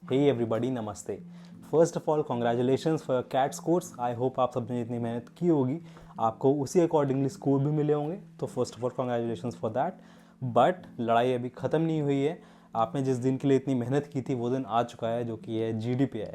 हे everybody, नमस्ते। First of all congratulations for your CAT scores. I hope आप सबने जितनी मेहनत की होगी आपको उसी अकॉर्डिंगली स्कोर भी मिले होंगे, तो first of all congratulations for that. But लड़ाई अभी ख़त्म नहीं हुई है। आपने जिस दिन के लिए इतनी मेहनत की थी वो दिन आ चुका है, जो कि है GDPI।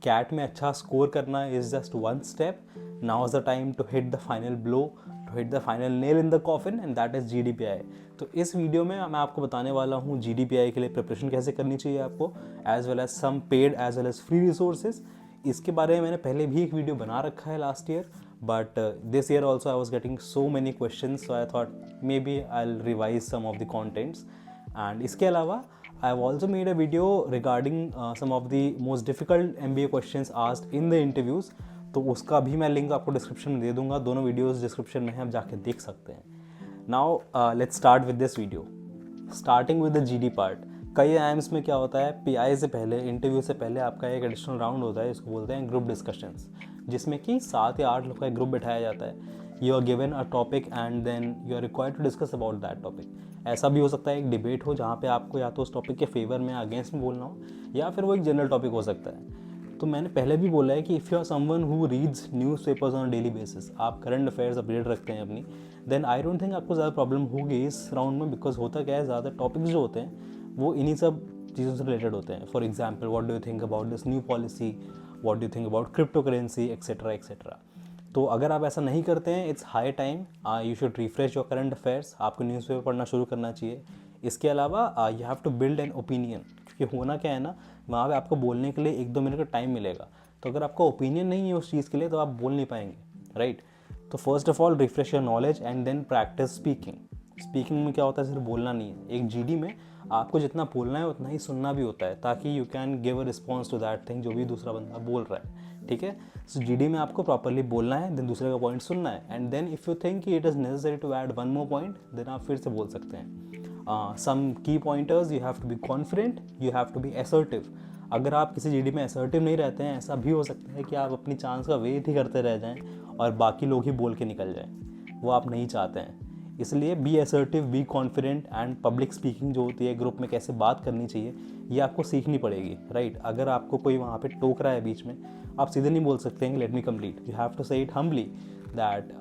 कैट में अच्छा स्कोर करना is just one step. Now is the time to hit the final blow, to hit the final nail in the coffin, and that is GDPI। तो इस वीडियो में मैं आपको बताने वाला हूँ GDPI के लिए प्रिपरेशन कैसे करनी चाहिए आपको, as well as some paid as well as free resources. इसके बारे में मैंने पहले भी एक वीडियो बना रखा है last year, but this year also I was getting so many question, so I thought maybe I will revise some of the contents. And इसके अलावा I have also made a video regarding some of the most difficult MBA questions asked in the interviews, तो उसका भी मैं link आपको description में दे दूंगा। दोनों वीडियोस डिस्क्रिप्शन में हैं, आप जाके देख सकते हैं। Now let's start with this video, starting with the GD part. कई आईएम्स में क्या होता है, PI से पहले, इंटरव्यू से पहले आपका एक एडिशनल राउंड होता है, इसको बोलते हैं ग्रुप डिस्कशंस, जिसमें कि 7 या 8 लोग का एक ग्रुप बैठाया जाता है। You are given a topic and then you are required to discuss about that topic. ऐसा भी हो सकता है एक डिबेट हो जहाँ पे आपको या तो उस टॉपिक के फेवर में अगेंस्ट में बोलना हो, या फिर वो एक जनरल टॉपिक हो सकता है। तो मैंने पहले भी बोला है कि if you are someone who reads newspapers on daily basis, आप करंट अफेयर्स अपडेट रखते हैं अपनी, देन आई डोंट थिंक आपको ज़्यादा प्रॉब्लम होगी इस राउंड में। बिकॉज होता क्या है, ज़्यादा टॉपिक्स जो होते हैं वो इन्हीं सब चीज़ों से रिलेटेड होते हैं। For example, what do you think about this new policy, what do you think about crypto currency, etcetera etcetera. तो अगर आप ऐसा नहीं करते हैं, it's high time you should refresh your current affairs. आपको न्यूज़पेपर पढ़ना शुरू करना चाहिए। इसके अलावा you have to build an opinion, क्योंकि होना क्या है ना, वहाँ पे आपको बोलने के लिए 1-2 मिनट का टाइम मिलेगा। तो अगर आपका ओपिनियन नहीं है उस चीज़ के लिए तो आप बोल नहीं पाएंगे, राइट। तो first of all refresh your knowledge and then practice speaking. Speaking में क्या होता है, सिर्फ बोलना नहीं है। एक GD में आपको जितना बोलना है उतना ही सुनना भी होता है, ताकि you can give a response to that thing जो भी दूसरा बंदा बोल रहा है, ठीक है। सो GD में आपको प्रॉपरली बोलना है, देन दूसरे का पॉइंट सुनना है, and then if you think कि it is necessary to add one more point, then आप फिर से बोल सकते हैं। Some key pointers, you have to be confident, you have to be assertive. अगर आप किसी GD में असर्टिव नहीं रहते हैं, ऐसा भी हो सकता है कि आप अपनी चांस का वेट ही करते रह जाएं और बाकी लोग ही बोल के निकल जाएं। वो आप नहीं चाहते हैं। इसलिए be assertive, be confident, and public speaking जो होती है, ग्रुप में कैसे बात करनी चाहिए, ये आपको सीखनी पड़ेगी, राइट। अगर आपको कोई वहाँ पे टोक रहा है बीच में, आप सीधे नहीं बोल सकते हैं let me complete. You have to say it humbly that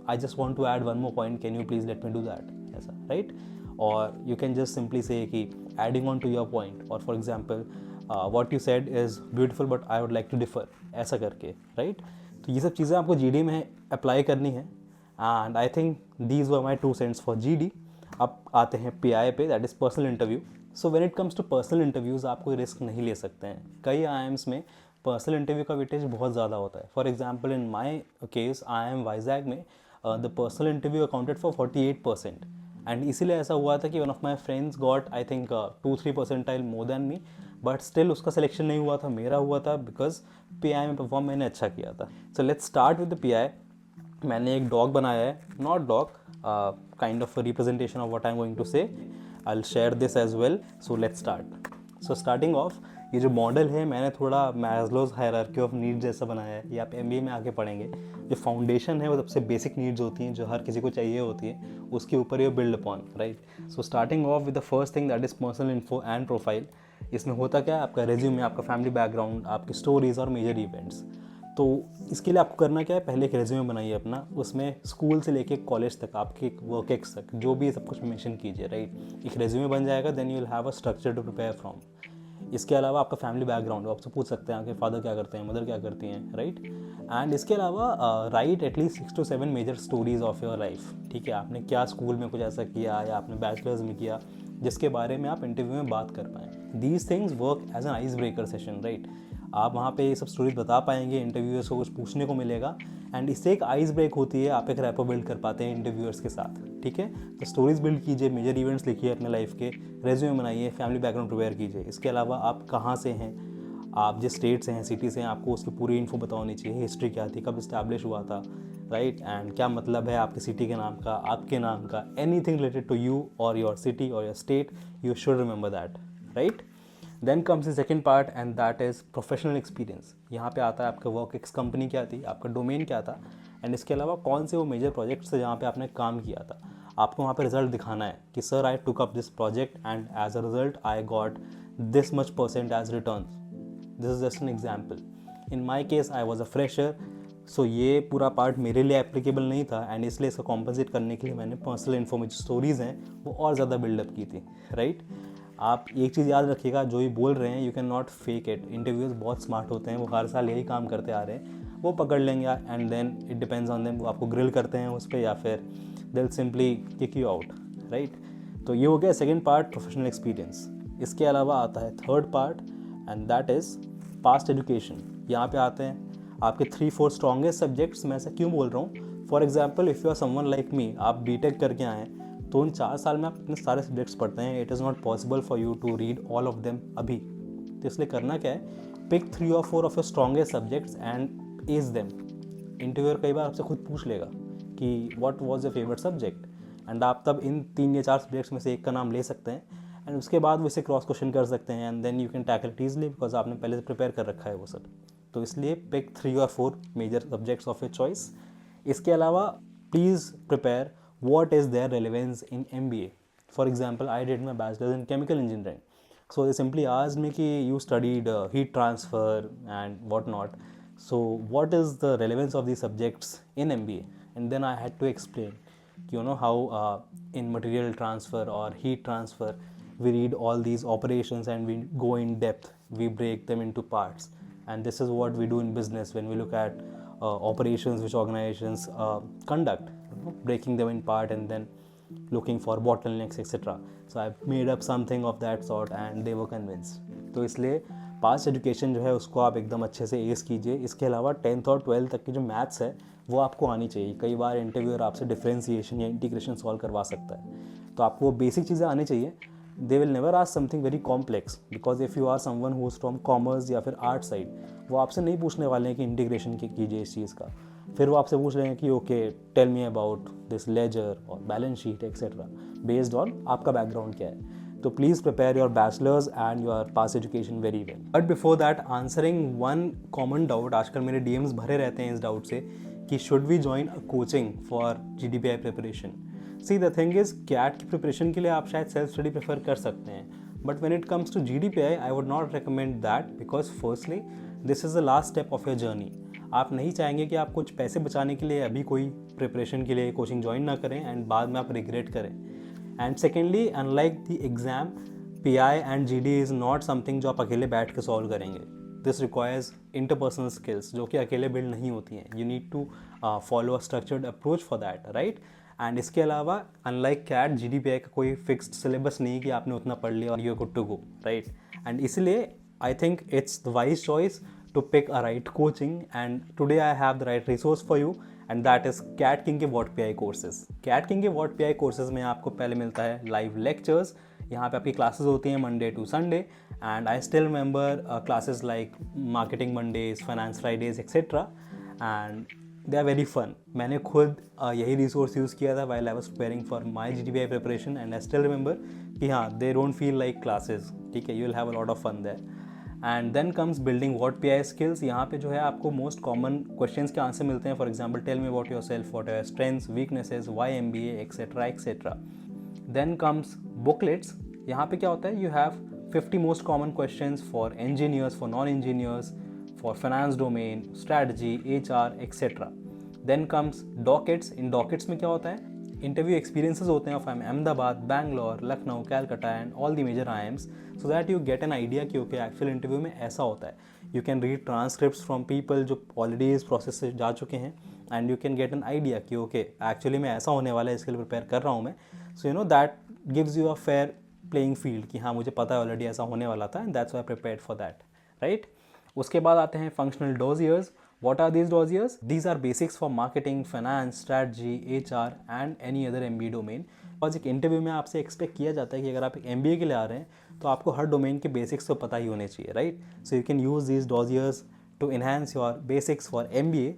I just want to add one more point, can you please let me do that, ऐसा, राइट। और you can just simply say कि adding on to your point, और for example what you said is beautiful but I would like to differ, ऐसा करके, right. तो ये सब चीज़ें आपको GD में अप्लाई करनी है। And I think these were my 2 cents for GD। अब आते हैं PI पे, that is personal interview. So when it comes to personal interviews, आप कोई रिस्क नहीं ले सकते हैं। कई IIMs में पर्सनल इंटरव्यू का वेटेज बहुत ज़्यादा होता है। For example, in my case IIM Vizag में the personal interview accounted for 48%, and इसीलिए ऐसा हुआ था कि one of my friends got I think 2-3 percentile more than me, but still उसका सिलेक्शन नहीं हुआ था, मेरा हुआ था, बिकॉज PI में परफॉर्म मैंने अच्छा किया था। So let's start with the PI। मैंने एक डॉग बनाया है, not dog, kind of representation of what I am going to say. I will share this as well. So let's start. So starting off, ये जो model है मैंने थोड़ा Maslow's hierarchy of needs जैसा बनाया है। ये आप MBA में आके पढ़ेंगे। जो फाउंडेशन है वो सबसे बेसिक नीड्स होती हैं, जो हर किसी को चाहिए होती है, उसके ऊपर ये build upon, right. So starting of with the first thing, that is personal info and profile. इसमें होता क्या है, आपका रेज्यूमे, आपका फैमिली बैकग्राउंड, आपकी स्टोरीज और मेजर इवेंट्स। तो इसके लिए आपको करना क्या है, पहले एक रेज्यूमे बनाइए अपना, उसमें स्कूल से लेके कॉलेज तक, आपके वर्क एक्स तक, जो भी सब कुछ मेंशन कीजिए, राइट। एक रेज्यूमे बन जाएगा, then you will have a structure to prepare from. इसके अलावा आपका फैमिली बैकग्राउंड, आपसे पूछ सकते हैं आपके फादर क्या करते हैं, मदर क्या करती हैं, राइट। एंड इसके अलावा right at least 6 to 7 major stories of your life, ठीक है। आपने क्या स्कूल में कुछ ऐसा किया या आपने बैचलर्स में किया जिसके बारे में आप इंटरव्यू में बात कर पाएँ। These things work as an ice breaker session, right. आप वहाँ पे ये सब स्टोरीज बता पाएंगे, इंटरव्यूअर्स को कुछ पूछने को मिलेगा, एंड इससे एक आइस ब्रेक होती है, आप एक रैपो बिल्ड कर पाते हैं इंटरव्यूअर्स के साथ, ठीक है। तो स्टोरीज बिल्ड कीजिए, मेजर इवेंट्स लिखिए अपने लाइफ के, रेज्यूमे बनाइए, फैमिली बैकग्राउंड प्रिपेयर कीजिए। इसके अलावा आप कहाँ से हैं, आप जिस स्टेट से हैं, सिटी से हैं, आपको उसकी पूरी इन्फो बतानी चाहिए। हिस्ट्री क्या थी, कब इस्टेब्लिश हुआ था, राइट, एंड क्या मतलब है आपकी सिटी के नाम का, आपके नाम का, एनीथिंग रिलेटेड टू यू और योर सिटी और your state, you should remember that, right. Then comes the second part, and that is professional experience. यहाँ पे आता है आपका वर्क एक्स कंपनी क्या थी, आपका डोमेन क्या था, एंड इसके अलावा कौन से वो मेजर प्रोजेक्ट्स थे जहाँ पे आपने काम किया था। आपको वहाँ पे रिजल्ट दिखाना है कि sir I took up this project and as a result I got this much percent as return. This is just an example. In my case I was a fresher, so ये पूरा part मेरे लिए applicable नहीं था and इसलिए इसको compensate करने के लिए मैंने पर्सनल इन्फॉर्मेशन स्टोरीज़ हैं वो और ज़्यादा बिल्डअप की थी, राइट. आप एक चीज़ याद रखिएगा, जो ये बोल रहे हैं you can not fake it. Interviews बहुत स्मार्ट होते हैं, वो हर साल यही काम करते आ रहे हैं, वो पकड़ लेंगे and then it depends on them, वो आपको ग्रिल करते हैं उस पर या फिर they will simply kick you out, right. तो ये हो गया सेकेंड पार्ट, प्रोफेशनल एक्सपीरियंस. इसके अलावा आता है third part and that is past education. यहाँ पे आते हैं आपके 3-4 स्ट्रॉन्गेस्ट सब्जेक्ट्स. मैं ऐसा क्यों बोल रहा हूँ? For example if you are someone like me, आप बीटेक करके आए हैं तो उन 4 साल में आप इतने सारे सब्जेक्ट्स पढ़ते हैं, it is not possible for you to read all of them अभी. तो इसलिए करना क्या है, pick 3 or 4 of your strongest subjects and ace them. Interviewer कई बार आपसे खुद पूछ लेगा कि what was your favourite subject, and आप तब इन 3 या 4 सब्जेक्ट्स में से एक का नाम ले सकते हैं एंड उसके बाद वो इसे क्रॉस क्वेश्चन कर सकते हैं and then you can tackle it easily because आपने पहले से प्रिपेयर कर रखा है वो सब. तो इसलिए pick 3 or 4 major subjects of your choice. इसके अलावा please prepare what is their relevance in MBA. For example, I did my bachelor's in chemical engineering. So they simply asked me कि you studied heat transfer and whatnot. So what is the relevance of these subjects in MBA? And then I had to explain, you know, how in material transfer or heat transfer, we read all these operations and we go in depth. We break them into parts. And this is what we do in business when we look at operations which organizations conduct. Breaking them in part and then looking for bottlenecks etc. So I made up something of that sort and they were convinced. तो इसलिए past education जो है उसको आप एकदम अच्छे से S कीजिए. इसके अलावा 10th और 12th तक की जो मैथ्स है वो आपको आनी चाहिए. कई बार इंटरव्यूअर आपसे डिफरेंशिएशन या इंटीग्रेशन सॉल्व करवा सकता है, तो आपको वो बेसिक चीज़ें आनी चाहिए. They will never ask something very complex because if you are someone who is from commerce या फिर आर्ट साइड, वो आपसे नहीं पूछने वाले हैं कि इंटीग्रेशन कीजिए इस चीज़ का. फिर वो आपसे पूछ रहे हैं कि okay tell me about this ledger और balance sheet etcetera based on आपका बैकग्राउंड क्या है. तो please prepare your bachelors and your past education very well. But before that answering one common doubt, आजकल मेरे डीएम्स भरे रहते हैं इस डाउट से कि should we join a coaching for GDPI preparation. See the thing is CAT की preparation के लिए आप शायद सेल्फ स्टडी प्रेफर कर सकते हैं, but when it comes to GDPI I would not recommend that because firstly this is the last step of your journey. आप नहीं चाहेंगे कि आप कुछ पैसे बचाने के लिए अभी कोई प्रिपरेशन के लिए कोचिंग ज्वाइन ना करें एंड बाद में आप रिग्रेट करें. And secondly, unlike the exam, PI and GD is not something जो आप अकेले बैठ के सॉल्व करेंगे. दिस रिक्वायर्स इंटरपर्सनल स्किल्स जो कि अकेले बिल्ड नहीं होती हैं. You need to follow a structured approach for that, right. And इसके अलावा अनलाइक कैट, GDPI का कोई फिक्स्ड सिलेबस नहीं कि आपने उतना पढ़ लिया और you are good to go, right. And इसलिए I think it's the wise choice to pick a right coaching, and today I have the right resource for you and that is Cat King के What PI courses. Cat King के What PI courses में आपको पहले मिलता है live lectures. यहाँ पे आपकी classes होती हैं Monday to Sunday and I still remember classes like Marketing Mondays, Finance Fridays etc. and they are very fun. मैंने खुद यही resource यूज़ किया था while I was preparing for my GDPI preparation and I still remember कि हाँ they don't feel like classes. ठीक है, you will have a lot of fun there. And then comes building what PI skills. यहाँ पे जो है आपको most common questions के आंसर मिलते हैं. For example tell me about yourself, what are strengths, weaknesses, why MBA etcetera etcetera. Then comes booklets. यहाँ पे क्या होता है, you have 50 most common questions for engineers, for non engineers, for finance domain, strategy, HR etcetera. Then comes dockets. In dockets में क्या होता है, interview experiences होते हैं of Ahmedabad, Bangalore, Lucknow, Calcutta and all the major IIMs, so that you get an idea कि okay actual interview में ऐसा होता है. You can read transcript from people जो ऑलरेडी इस प्रोसेस से जा चुके हैं and you can get an idea कि ओके एक्चुअली में ऐसा होने वाला है, इसके लिए प्रिपेयर कर रहा हूँ मैं. So you know that gives you a fair playing field कि हाँ मुझे पता है ऑलरेडी ऐसा होने वाला था and that's why I prepared for that, right. उसके बाद आते हैं functional dossiers. What are these dossiers? These are basics for marketing, finance, strategy, HR and any other MBA domain. और एक इंटरव्यू में आपसे एक्सपेक्ट किया जाता है कि अगर आप एक MBA के लिए आ रहे हैं तो आपको हर डोमेन के बेसिक्स तो पता ही होने चाहिए, right. So you can use these dossiers to enhance your basics for MBA.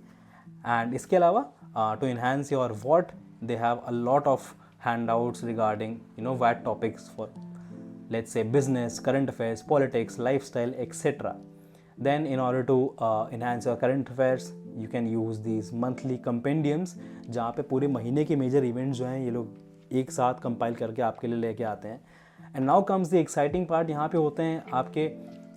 And इसके अलावा to enhance your what, they have a lot of handouts regarding what topics for, let's say, business, current affairs, politics, lifestyle, etc. Then in order to enhance your current affairs, you can use these monthly compendiums जहाँ पे पूरे महीने के major events जो हैं ये लोग एक साथ कंपाइल करके आपके लिए लेके आते हैं. And now comes the exciting part. यहाँ पे होते हैं आपके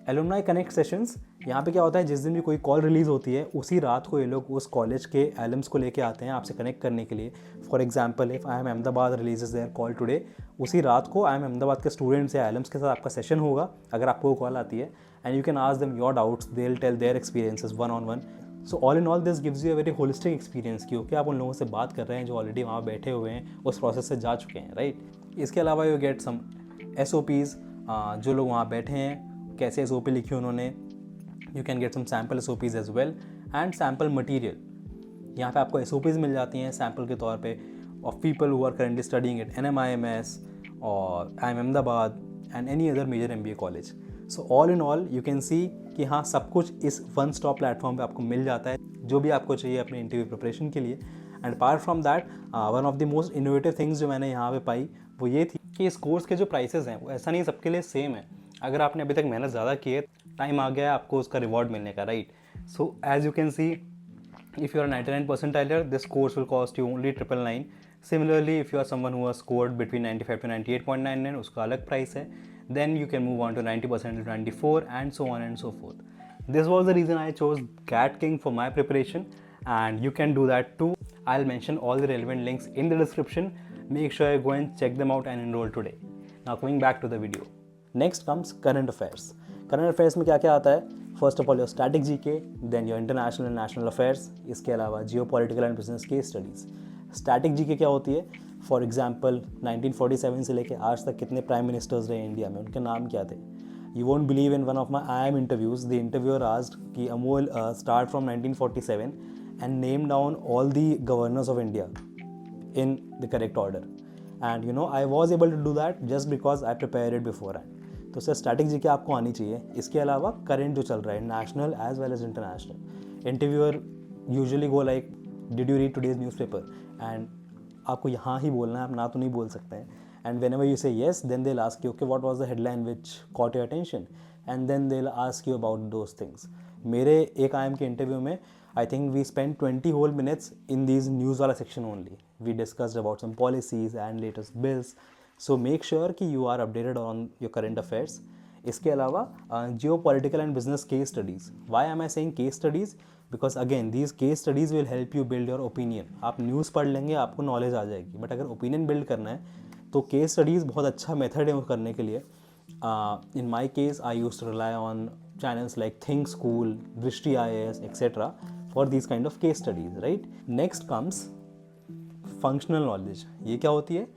एलुमनाई कनेक्ट सेशंस, यहाँ पे क्या होता है, जिस दिन भी कोई कॉल रिलीज़ होती है उसी रात को ये लोग उस कॉलेज के एलम्स को लेके आते हैं आपसे कनेक्ट करने के लिए. For example if I am Ahmedabad releases their call today, उसी रात को आई एम अहमदाबाद के स्टूडेंट्स या एलम्स के साथ आपका सेशन होगा अगर आपको कॉल आती है. And you can ask them your doubts, they will tell their experiences one on one. So all in all this gives you a very holistic experience, क्योंकि आप उन लोगों से बात कर रहे हैं जो ऑलरेडी वहाँ बैठे हुए हैं, उस प्रोसेस से जा चुके हैं, राइट. इसके अलावा यू गेट सम SOPs, जो लोग वहाँ बैठे हैं कैसे SOP लिखी उन्होंने. You can get some sample SOPs as well and sample material. यहाँ पे आपको SOPs मिल जाती हैं सैम्पल के तौर पे of people who are currently studying at NMIMS और IIM Ahmedabad and any other major MBA college. So all in all you can see कि हाँ, सब कुछ इस वन स्टॉप प्लेटफॉर्म पे आपको मिल जाता है जो भी आपको चाहिए अपने इंटरव्यू प्रिपरेशन के लिए. And apart from that, one of the most innovative things जो मैंने यहाँ पे पाई वो ये थी कि इस कोर्स के जो प्राइसेस हैं वो ऐसा नहीं सबके लिए सेम है. अगर आपने अभी तक मेहनत ज़्यादा की है, टाइम आ गया है आपको उसका रिवॉर्ड मिलने का, right. So as you can see, if you are 99 percentiler, this course will cost you only 999. Similarly, if you are someone who has scored between 95 to 98.99, उसका अलग प्राइस है. Then you can move on to 90% to 94 and so on and so forth. This was the reason I chose CAT King for my preparation, and you can do that too. I'll mention all the relevant links in the description. Make sure you go and check them out and enroll today. Now coming back to the video. Next comes current affairs. Current affairs में क्या क्या आता है? First of all, your static GK, then your international and national affairs. इसके अलावा geopolitical and business case studies. Static GK क्या होती है? फॉर एग्जाम्पल 1947 से लेके आज तक कितने प्राइम मिनिस्टर्स रहे इंडिया में, उनके नाम क्या थे. You won't believe, in one of my IIM interviews the interviewer asked कि Amol start from 1947 and name down all the governors of India in the correct order. And you know I was able to do that just because I prepare it beforehand. तो sir static GK आपको आनी चाहिए. इसके अलावा current जो चल रहा है national as well as international. Interviewer usually go like, did you read today's newspaper, and आपको यहाँ ही बोलना है, आप ना तो नहीं बोल सकते हैं. And whenever you say yes, then they ask you okay what was the headline which caught your attention, and then they ask you about those things. मेरे एक IIM के इंटरव्यू में I think we spend 20 whole minutes in these news वाला section only. We discussed about some policies and latest bills. So make sure कि you are updated on your current affairs. इसके अलावा geopolitical and business case studies. Why am I saying case studies? Because again these case studies will help you build your opinion. आप news पढ़ लेंगे आपको knowledge आ जाएगी, but अगर opinion build करना है तो केस स्टडीज़ बहुत अच्छा मेथड है वो करने के लिए. In my case I used to rely on channels like Think School, Drishti IAS etcetera for this kind of case studies, right. Next comes functional knowledge. ये क्या होती है?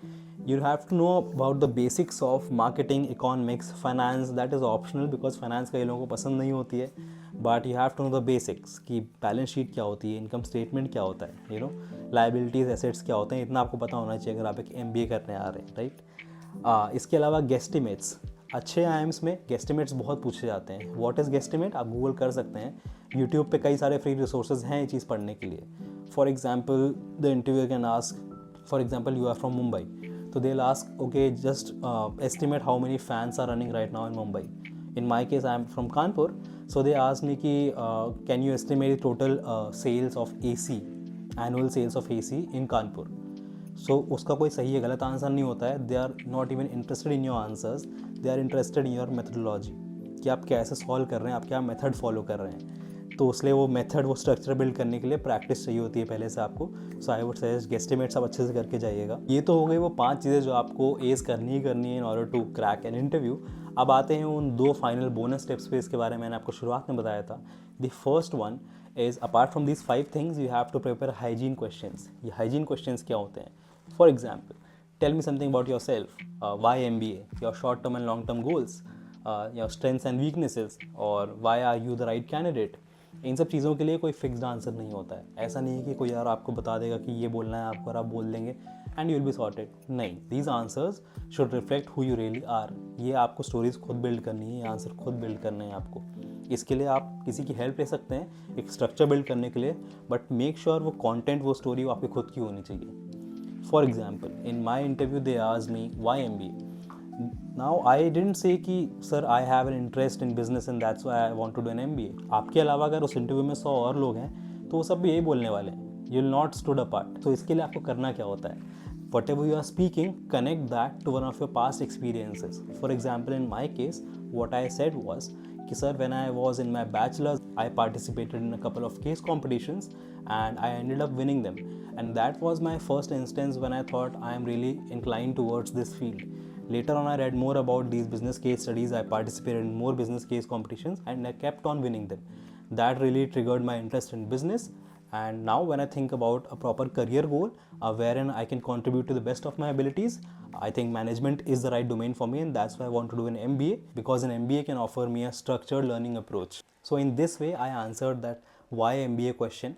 You have to know about the basics of marketing, economics, finance. That is optional because finance कई लोगों को पसंद नहीं होती है. But you have to know the basics कि बैलेंस शीट क्या होती है, इनकम स्टेटमेंट क्या होता है, यू नो, लाइबिलिटीज़ एसेट्स क्या होते हैं, इतना आपको पता होना चाहिए अगर आप एक MBA करने आ रहे हैं, राइट. इसके अलावा गेस्टिमेट्स. अच्छे IIMs में गेस्टिमेट्स बहुत पूछे जाते हैं. What is guesstimate? आप गूगल कर सकते हैं. यूट्यूब पे कई सारे फ्री रिसोर्सेज हैं ये चीज़ पढ़ने के लिए. For example the interview can ask, for example you are from Mumbai, so they'll ask, okay, just estimate how many fans are running right now in Mumbai. In my case, I am from Kanpur, so they asked me ki, can you estimate the total sales of AC, annual sales of AC in Kanpur. So उसका कोई सही या गलत answer नहीं होता है. They are not even interested in your answers, they are interested in your methodology कि आप कैसे सॉल्व कर रहे हैं, आप क्या मेथड फॉलो कर रहे हैं. तो इसलिए वो मेथड, वो स्ट्रक्चर बिल्ड करने के लिए प्रैक्टिस चाहिए होती है पहले से आपको. सो आई वुड सजेस्ट गेस्टिमेट्स आप अच्छे से करके जाइएगा. ये तो हो गई वो 5 चीज़ें जो आपको एज करनी ही करनी है in order to crack an interview. अब आते हैं उन 2 फाइनल बोनस टिप्स पे. इसके बारे में मैंने आपको शुरुआत में बताया था. The first one is apart from these 5 things you have to prepare hygiene questions. ये हाइजीन क्वेश्चंस क्या होते हैं? For example, tell me something about yourself, why MBA, your short term and long term goals, your strengths and weaknesses, और why are you the right candidate. इन सब चीज़ों के लिए कोई फिक्स्ड आंसर नहीं होता है. ऐसा नहीं है कि कोई यार आपको बता देगा कि ये बोलना है आपको और आप बोल देंगे and you will be sorted. नहीं, these answers should reflect who you really are. ये आपको स्टोरीज खुद बिल्ड करनी है, ये आंसर खुद बिल्ड करने हैं आपको. इसके लिए आप किसी की हेल्प ले सकते हैं एक स्ट्रक्चर बिल्ड करने के लिए, बट मेक श्योर वो कॉन्टेंट, वो स्टोरी वो आपकी खुद की होनी चाहिए. For example in my interview they asked me why MBA. Now I didn't say कि sir I have an interest in business and that's why I want to do an MBA. आपके अलावा अगर उस इंटरव्यू में 100 और लोग हैं तो वो सब भी यही बोलने वाले हैं. You will not stood apart. तो इसके लिए आपको करना क्या होता है? Whatever you are speaking, connect that to one of your past experiences. For example, in my case, what I said was कि sir when I was in my bachelors I participated in a couple of case competitions and I ended up winning them, and that was my first instance when I thought I am really inclined towards this field. Later on I read more about these business case studies, I participated in more business case competitions and I kept on winning them. That really triggered my interest in business, and now when I think about a proper career goal wherein I can contribute to the best of my abilities, I think management is the right domain for me, and that's why I want to do an MBA, because an MBA can offer me a structured learning approach. So in this way I answered that why MBA question.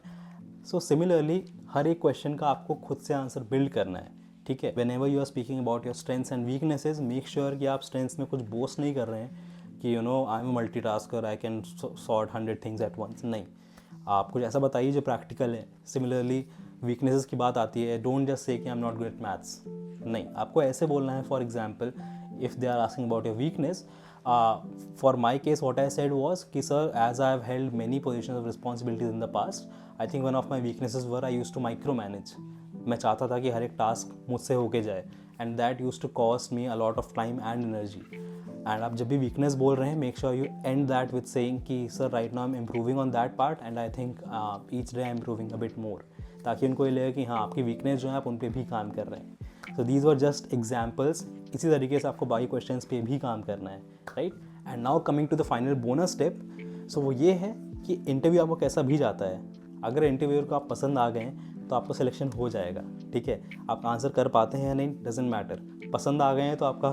So similarly हर एक question का आपको खुद से answer build करना है, ठीक है. Whenever you are speaking about your strengths and weaknesses, make sure कि आप स्ट्रेंथ्स में कुछ बोस्ट नहीं कर रहे हैं कि I am multitasker, I can sort 100 things at once. नहीं, आप कुछ ऐसा बताइए जो प्रैक्टिकल है. सिमिलरली वीकनेसेस की बात आती है, डोंट जस्ट से कि I am not good at maths. नहीं, आपको ऐसे बोलना है. For example, if they are asking about your weakness, for my case what I said was कि sir, as I have held many positions of responsibilities in the past, I think one of my weaknesses were I used to micromanage. मैं चाहता था कि हर एक task मुझसे होके जाए, and that used to cost me a lot of time and energy. And आप जब भी weakness बोल रहे हैं, make sure you end that with saying कि sir right now I'm improving on that part and I think each day I'm improving a bit more, ताकि उनको ये लगे कि हाँ आपकी weakness जो है आप उन पर भी काम कर रहे हैं. So these were just examples. इसी तरीके से आपको बाकी क्वेश्चंस पे भी काम करना है, right. And now coming to the final bonus step. So वो ये है कि इंटरव्यू आपको कैसा भी जाता है, अगर इंटरव्यूअर को आप पसंद आ गए तो आपको सिलेक्शन हो जाएगा, ठीक है. आप आंसर कर पाते हैं या नहीं डजेंट मैटर, पसंद आ गए हैं तो आपका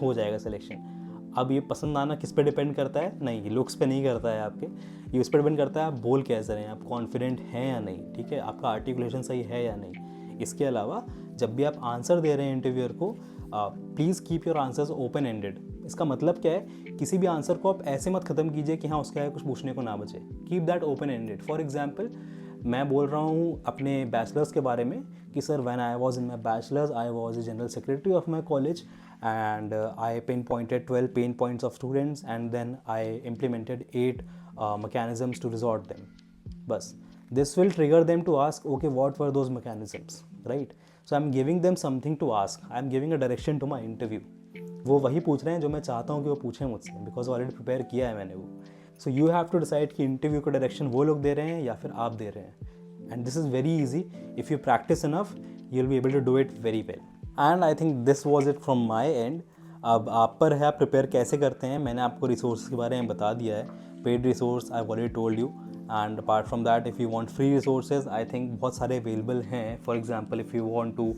हो जाएगा सिलेक्शन. अब ये पसंद आना किस पे डिपेंड करता है? नहीं, लुक्स पे नहीं करता है आपके, ये उस पर डिपेंड करता है आप बोल कैसे रहे हैं, आप कॉन्फिडेंट हैं या नहीं, ठीक है, आपका आर्टिकुलेशन सही है या नहीं. इसके अलावा जब भी आप आंसर दे रहे हैं इंटरव्यूअर को, please keep your answers open ended. इसका मतलब क्या है? किसी भी आंसर को आप ऐसे मत ख़त्म कीजिए कि हाँ उसके आगे कुछ पूछने को ना बचे. Keep that open ended. For example, मैं बोल रहा हूँ अपने बैचलर्स के बारे में कि sir when I was in my bachelors I was the general secretary of my college and I pinpointed 12 pain points of students and then I implemented 8 mechanisms to resolve them. बस, this will trigger them to ask, okay, what were those mechanisms, right? So I'm giving them something to ask. I'm giving a direction to my interview. वो वही पूछ रहे हैं जो मैं चाहता हूँ कि वो पूछें मुझसे, बिकॉज ऑलरेडी प्रिपेयर किया है मैंने वो. So you have to decide कि इंटरव्यू का डायरेक्शन वो लोग दे रहे हैं या फिर आप दे रहे हैं. And this is very easy. If you practice enough you will be able to do it very well. And I think this was it from my end. अब आप पर है आप प्रिपेयर कैसे करते हैं. मैंने आपको रिसोर्स के बारे में बता दिया है. Paid resource I already told you. And apart from that, if you want free resources, I think बहुत सारे अवेलेबल हैं. For example, if you want to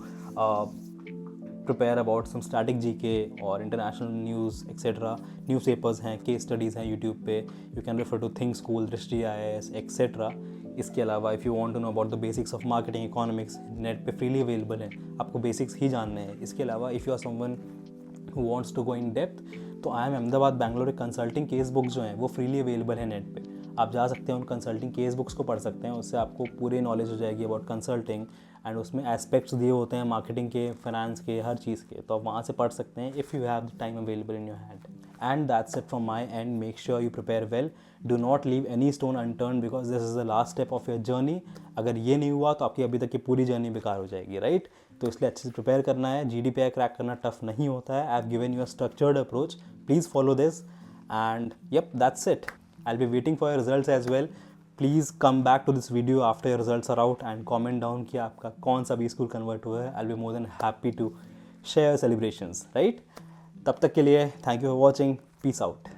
prepare about some static GK or international news etc, newspapers हैं, case studies हैं YouTube पे. You can refer to Think School, Drishti IAS etcetera. इसके अलावा if you want to know about the basics of marketing economics, net पे freely available है, आपको basics ही जानने हैं. इसके अलावा if you are someone who wants to go in depth, तो IIM अहमदाबाद बैंगलोर एक कंसल्टिंग केस बुक्स जो हैं वो फ्रीली अवेलेबल है नेट पे. आप जा सकते हैं, उन कंसल्टिंग केस बुक्स को पढ़ सकते हैं. उससे आपको पूरी नॉलेज हो जाएगी अबाउट कंसल्टिंग, एंड उसमें एस्पेक्ट्स दिए होते हैं मार्केटिंग के, फाइनेंस के, हर चीज़ के. तो आप वहाँ से पढ़ सकते हैं if you have the time available in your hand. And that's it from my and. Make sure you prepare well. Do not leave any stone unturned because this is the last step of your journey. अगर ये नहीं हुआ तो आपकी अभी तक की पूरी जर्नी बेकार हो जाएगी, राइट. तो इसलिए अच्छे से प्रिपेयर करना है. GDPI क्रैक करना टफ नहीं होता है. I have given you a structured approach. Please follow this and yep, that's it. I'll be waiting for your results as well. Please come back to this video after your results are out and comment down कि आपका कौन सा B-School convert हुआ है. I'll be more than happy to share celebrations, right? तब तक के लिए thank you for watching. Peace out.